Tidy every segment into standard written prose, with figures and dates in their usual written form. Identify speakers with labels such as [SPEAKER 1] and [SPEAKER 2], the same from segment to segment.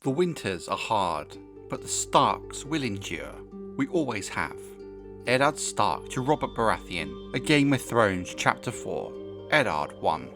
[SPEAKER 1] The winters are hard, but the Starks will endure. We always have. Eddard Stark to Robert Baratheon, A Game of Thrones Chapter 4, Eddard 1.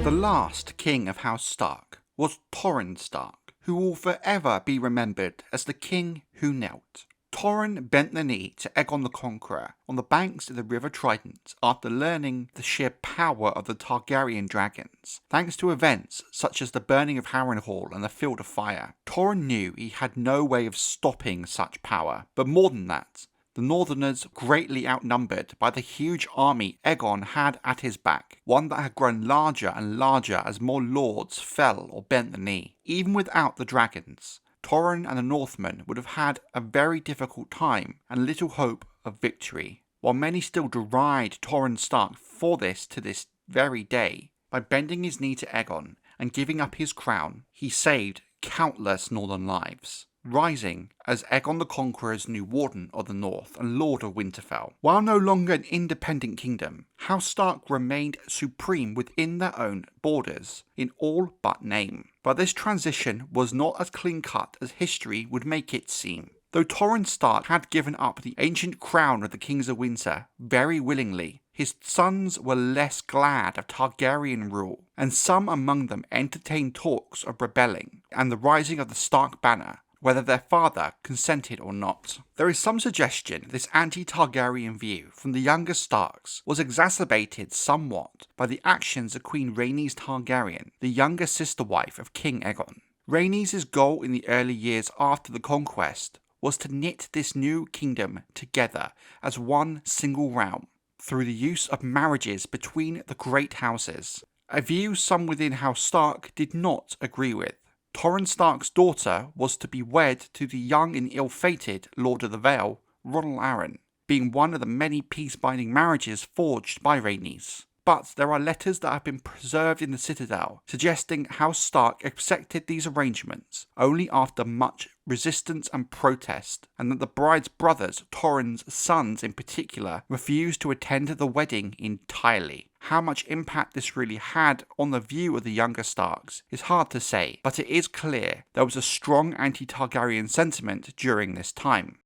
[SPEAKER 1] The last king of House Stark was Torrhen Stark, who will forever be remembered as the king who knelt. Torrhen bent the knee to Aegon the Conqueror on the banks of the River Trident after learning the sheer power of the Targaryen dragons. Thanks to events such as the burning of Harrenhal and the Field of Fire, Torrhen knew he had no way of stopping such power. But more than that, the Northerners greatly outnumbered by the huge army Aegon had at his back, one that had grown larger and larger as more lords fell or bent the knee. Even without the dragons, Torrhen and the Northmen would have had a very difficult time and little hope of victory. While many still deride Torrhen Stark for this to this very day, by bending his knee to Aegon and giving up his crown, he saved countless northern lives, rising as Aegon the Conqueror's new Warden of the North and Lord of Winterfell. While no longer an independent kingdom, House Stark remained supreme within their own borders, in all but name. But this transition was not as clean-cut as history would make it seem. Though Torrhen Stark had given up the ancient crown of the Kings of Winter very willingly, his sons were less glad of Targaryen rule, and some among them entertained talks of rebelling and the rising of the Stark banner, whether their father consented or not. There is some suggestion this anti-Targaryen view from the younger Starks was exacerbated somewhat by the actions of Queen Rhaenys Targaryen, the younger sister wife of King Aegon. Rhaenys' goal in the early years after the Conquest was to knit this new kingdom together as one single realm through the use of marriages between the great houses, a view some within House Stark did not agree with. Torrhen Stark's daughter was to be wed to the young and ill-fated Lord of the Vale, Ronald Arryn, being one of the many peace-binding marriages forged by Rhaenys. But there are letters that have been preserved in the Citadel suggesting House Stark accepted these arrangements only after much resistance and protest, and that the bride's brothers, Torrhen's sons in particular, refused to attend the wedding entirely. How much impact this really had on the view of the younger Starks is hard to say, but it is clear there was a strong anti-Targaryen sentiment during this time.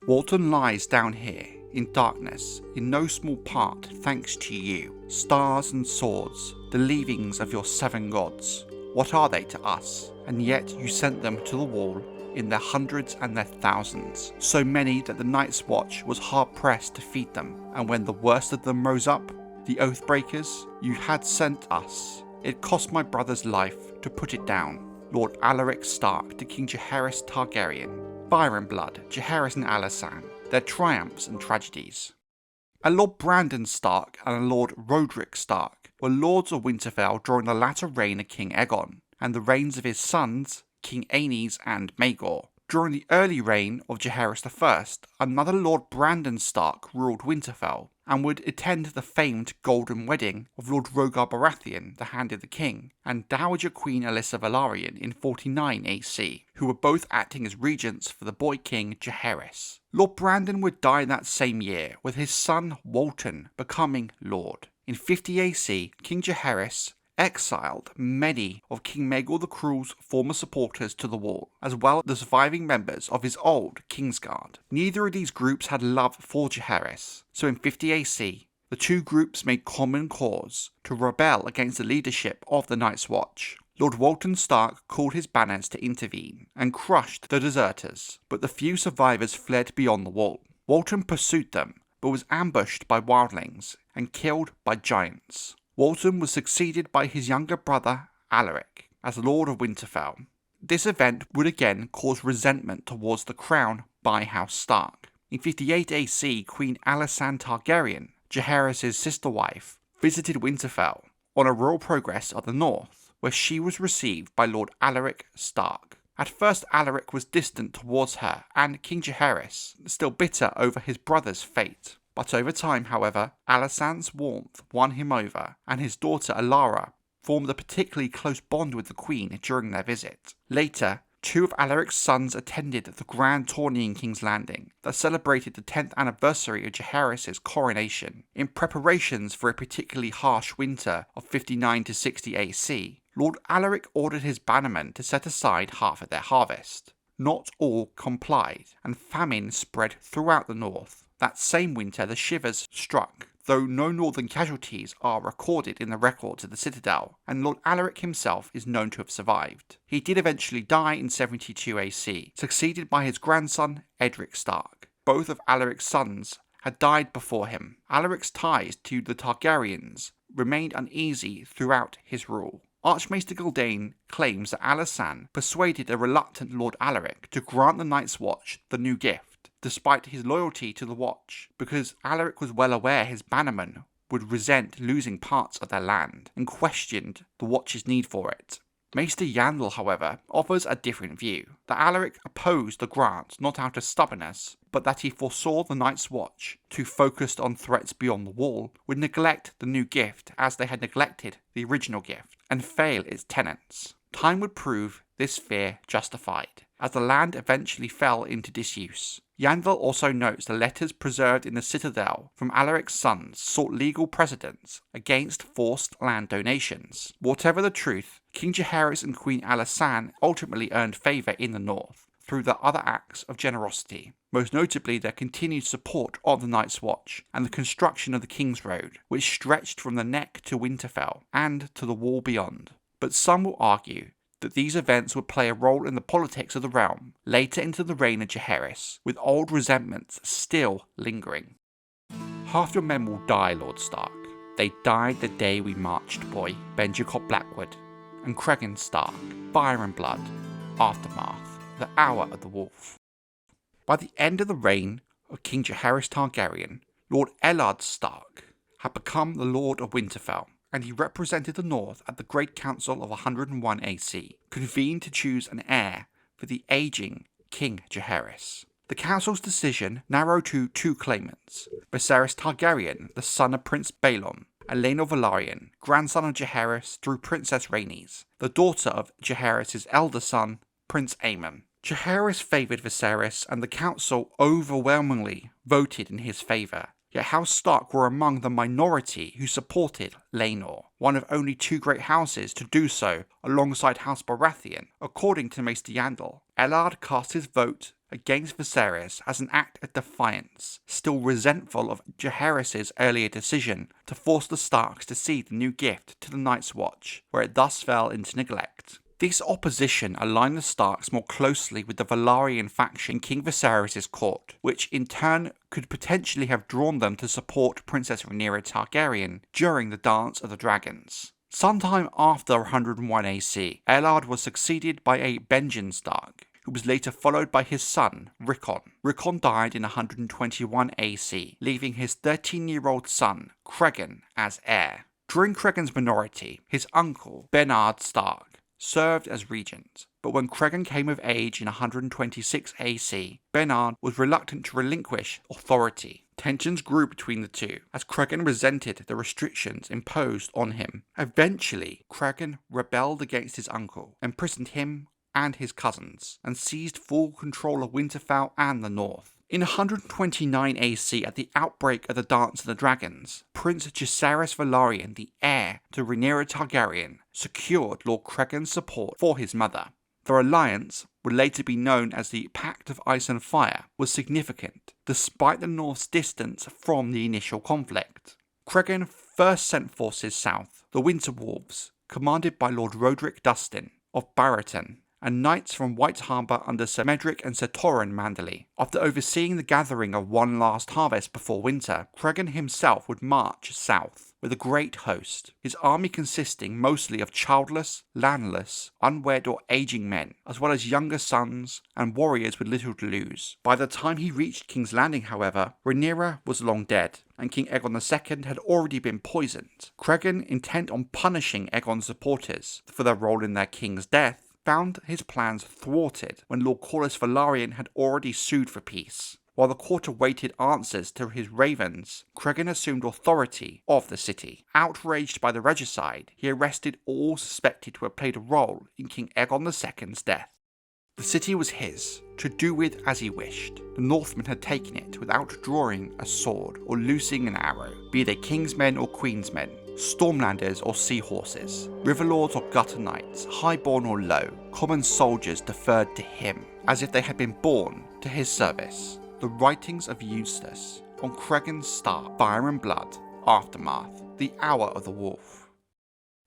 [SPEAKER 1] Walton lies down here, in darkness, in no small part thanks to you. Stars and swords, the leavings of your 7 gods. What are they to us? And yet you sent them to the wall in their hundreds and their thousands, so many that the Night's Watch was hard-pressed to feed them, and when the worst of them rose up, the Oathbreakers, you had sent us. It cost my brother's life to put it down. Lord Alaric Stark to King Jaehaerys Targaryen. Fire and blood, Jaehaerys and Alysanne, their triumphs and tragedies. A Lord Brandon Stark and a Lord Roderick Stark were lords of Winterfell during the latter reign of King Aegon, and the reigns of his sons, King Aenys and Maegor. During the early reign of Jaehaerys I, another Lord Brandon Stark ruled Winterfell, and would attend the famed Golden Wedding of Lord Rhaegar Baratheon, the Hand of the King, and Dowager Queen Alyssa Velaryon in 49 AC, who were both acting as regents for the boy king Jaehaerys. Lord Brandon would die that same year, with his son Walton becoming Lord. In 50 AC, King Jaehaerys exiled many of King Maegor the Cruel's former supporters to the wall, as well as the surviving members of his old Kingsguard. Neither of these groups had love for Jaehaerys, so in 50 AC, the two groups made common cause to rebel against the leadership of the Night's Watch. Lord Walton Stark called his banners to intervene and crushed the deserters, but the few survivors fled beyond the wall. Walton pursued them, but was ambushed by wildlings and killed by giants. Walton was succeeded by his younger brother, Alaric, as Lord of Winterfell. This event would again cause resentment towards the crown by House Stark. In 58 AC, Queen Alysanne Targaryen, Jaehaerys' sister wife, visited Winterfell on a royal progress of the north, where she was received by Lord Alaric Stark. At first Alaric was distant towards her and King Jaehaerys, still bitter over his brother's fate. But over time, however, Alysanne's warmth won him over, and his daughter Alara formed a particularly close bond with the Queen during their visit. Later, 2 of Alaric's sons attended the grand tourney in King's Landing that celebrated the 10th anniversary of Jaehaerys' coronation. In preparations for a particularly harsh winter of 59 to 60 AC, Lord Alaric ordered his bannermen to set aside half of their harvest. Not all complied, and famine spread throughout the north. That same winter the shivers struck, though no northern casualties are recorded in the records of the Citadel, and Lord Alaric himself is known to have survived. He did eventually die in 72 AC, succeeded by his grandson Edric Stark. Both of Alaric's sons had died before him. Alaric's ties to the Targaryens remained uneasy throughout his rule. Archmaester Galdane claims that Alysanne persuaded a reluctant Lord Alaric to grant the Night's Watch the new gift, despite his loyalty to the Watch, because Alaric was well aware his bannermen would resent losing parts of their land, and questioned the Watch's need for it. Maester Yandel, however, offers a different view, that Alaric opposed the grant not out of stubbornness, but that he foresaw the Night's Watch, too focused on threats beyond the wall, would neglect the new gift as they had neglected the original gift, and fail its tenets. Time would prove this fear justified, as the land eventually fell into disuse. Yandel also notes the letters preserved in the Citadel from Alaric's sons sought legal precedents against forced land donations. Whatever the truth, King Jaehaerys and Queen Alysanne ultimately earned favour in the north through their other acts of generosity, most notably their continued support of the Night's Watch and the construction of the King's Road, which stretched from the Neck to Winterfell and to the wall beyond. But some will argue that these events would play a role in the politics of the realm later into the reign of Jaehaerys, with old resentments still lingering. Half your men will die, Lord Stark. They died the day we marched, boy. Ben Jacob Blackwood. And Cregan Stark. Fire and blood. Aftermath. The hour of the wolf. By the end of the reign of King Jaehaerys Targaryen, Lord Eddard Stark had become the Lord of Winterfell, and he represented the North at the Great Council of 101 AC, convened to choose an heir for the ageing King Jaehaerys. The council's decision narrowed to 2 claimants: Viserys Targaryen, the son of Prince Baelon, and Laenor Velaryon, grandson of Jaehaerys through Princess Rhaenys, the daughter of Jaehaerys' elder son, Prince Aemon. Jaehaerys favoured Viserys, and the council overwhelmingly voted in his favour. Yet House Stark were among the minority who supported Laenor, one of only 2 great houses to do so alongside House Baratheon. According to Maester Yandel, Eddard cast his vote against Viserys as an act of defiance, still resentful of Jaehaerys' earlier decision to force the Starks to cede the new gift to the Night's Watch, where it thus fell into neglect. This opposition aligned the Starks more closely with the Velaryon faction in King Viserys' court, which in turn could potentially have drawn them to support Princess Rhaenyra Targaryen during the Dance of the Dragons. Sometime after 101 AC, Eddard was succeeded by a Benjen Stark, who was later followed by his son, Rickon. Rickon died in 121 AC, leaving his 13-year-old son, Cregan, as heir. During Cregan's minority, his uncle, Bernard Stark, served as regent, but when Cregan came of age in 126 AC, Bernard was reluctant to relinquish authority. Tensions grew between the two, as Cregan resented the restrictions imposed on him. Eventually, Cregan rebelled against his uncle, imprisoned him and his cousins, and seized full control of Winterfell and the north. In 129 AC, at the outbreak of the Dance of the Dragons, Prince Jaehaerys Velaryon, the heir to Rhaenyra Targaryen, secured Lord Cregan's support for his mother. Their alliance, would later be known as the Pact of Ice and Fire, was significant, despite the North's distance from the initial conflict. Cregan first sent forces south, the Winter Wolves, commanded by Lord Roderick Dustin of Barraton, and knights from White Harbour under Sir Medric and Sir Torrhen Manderly. After overseeing the gathering of one last harvest before winter, Cregan himself would march south with a great host, his army consisting mostly of childless, landless, unwed or aging men, as well as younger sons and warriors with little to lose. By the time he reached King's Landing, however, Rhaenyra was long dead, and King Aegon II had already been poisoned. Cregan, intent on punishing Aegon's supporters for their role in their king's death, found his plans thwarted when Lord Corlys Velaryon had already sued for peace. While the court awaited answers to his ravens, Cregan assumed authority of the city. Outraged by the regicide, he arrested all suspected to have played a role in King Aegon II's death. The city was his, to do with as he wished. The Northmen had taken it without drawing a sword or loosing an arrow, be they king's men or queen's men, stormlanders or seahorses, riverlords or gutter knights, highborn or low, common soldiers deferred to him, as if they had been born to his service. The writings of Eustace on Cregan Stark, Fire and Blood, Aftermath, The Hour of the Wolf.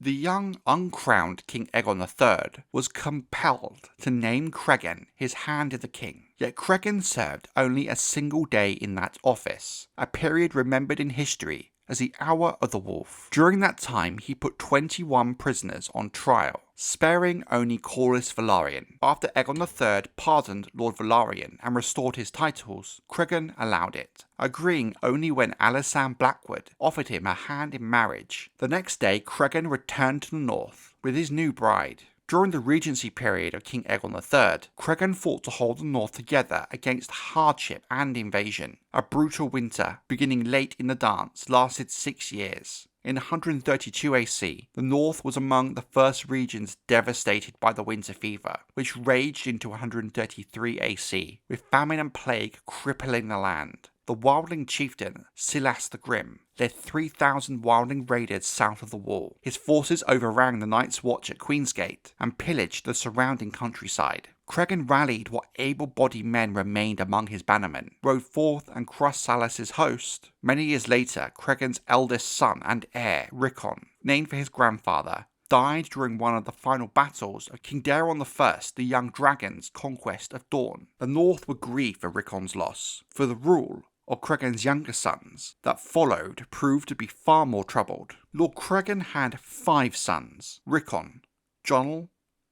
[SPEAKER 1] The young, uncrowned King Aegon III was compelled to name Cregan his hand of the king, yet Cregan served only a single day in that office, a period remembered in history as the Hour of the Wolf. During that time, he put 21 prisoners on trial, sparing only Corlys Velaryon. After Aegon III pardoned Lord Velaryon and restored his titles, Cregan allowed it, agreeing only when Alysanne Blackwood offered him a hand in marriage. The next day, Cregan returned to the north with his new bride. During the regency period of King Aegon III, Cregan fought to hold the north together against hardship and invasion. A brutal winter, beginning late in the dance, lasted 6 years. In 132 AC, the north was among the first regions devastated by the winter fever, which raged into 133 AC, with famine and plague crippling the land. The wildling chieftain, Silas the Grim, led 3,000 wildling raiders south of the wall. His forces overran the Night's Watch at Queensgate and pillaged the surrounding countryside. Cregan rallied what able-bodied men remained among his bannermen, rode forth and crushed Silas's host. Many years later, Cregan's eldest son and heir, Rickon, named for his grandfather, died during one of the final battles of King Daeron I, the Young Dragon's conquest of Dorne. The North would grieve for Rickon's loss, for the rule of Cregan's younger sons that followed proved to be far more troubled. Lord Cregan had 5 sons: Rickon, Jonel,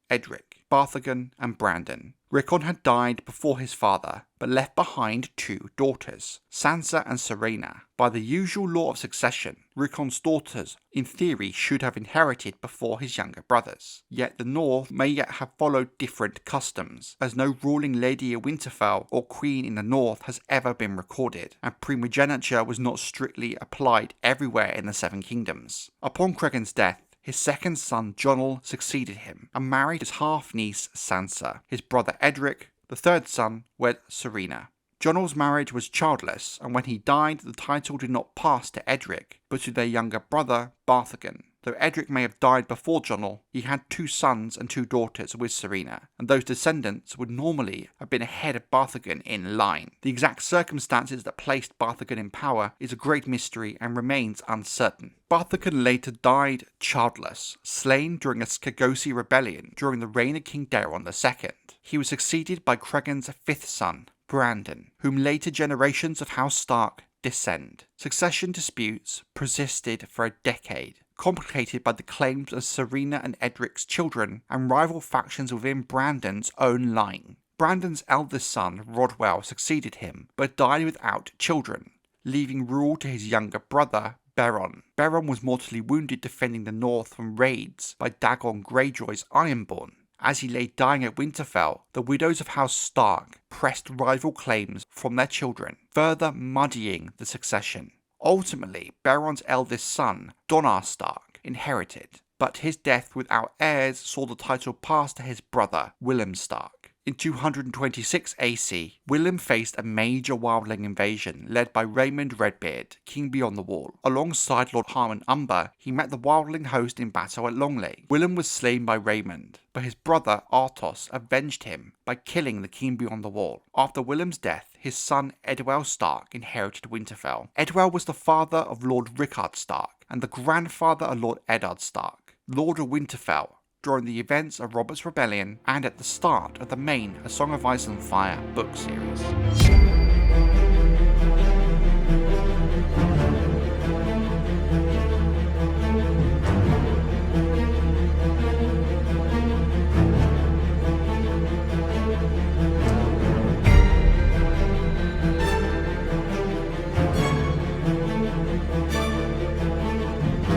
[SPEAKER 1] Edric, Barthagon and Brandon. Rickon had died before his father, but left behind 2 daughters, Sansa and Serena. By the usual law of succession, Rickon's daughters, in theory, should have inherited before his younger brothers. Yet the North may yet have followed different customs, as no ruling lady of Winterfell or queen in the North has ever been recorded, and primogeniture was not strictly applied everywhere in the Seven Kingdoms. Upon Cregan's death, his second son Jonel succeeded him and married his half-niece Sansa. His brother Edric, the third son, wed Serena. Jonel's marriage was childless, and when he died, the title did not pass to Edric, but to their younger brother Barthagon. Though Edric may have died before Jonel, he had 2 sons and 2 daughters with Serena, and those descendants would normally have been ahead of Barthagon in line. The exact circumstances that placed Barthagon in power is a great mystery and remains uncertain. Barthagon later died childless, slain during a Scagosi rebellion during the reign of King Daeron II. He was succeeded by Cregan's 5th son, Brandon, whom later generations of House Stark descend. Succession disputes persisted for a decade, complicated by the claims of Serena and Edric's children and rival factions within Brandon's own line. Brandon's eldest son, Rodwell, succeeded him, but died without children, leaving rule to his younger brother, Beron. Beron was mortally wounded defending the north from raids by Dagon Greyjoy's Ironborn. As he lay dying at Winterfell, the widows of House Stark pressed rival claims from their children, further muddying the succession. Ultimately, Beron's eldest son, Donnar Stark, inherited, but his death without heirs saw the title pass to his brother, Willem Stark. In 226 AC, Willem faced a major wildling invasion led by Raymond Redbeard, king beyond the wall. Alongside Lord Harmon Umber, he met the wildling host in battle at Longley. Willem was slain by Raymond, but his brother Artos avenged him by killing the king beyond the wall. After Willem's death, his son Edwell Stark inherited Winterfell. Edwell was the father of Lord Rickard Stark and the grandfather of Lord Eddard Stark, Lord of Winterfell, during the events of Robert's Rebellion and at the start of the main A Song of Ice and Fire book series.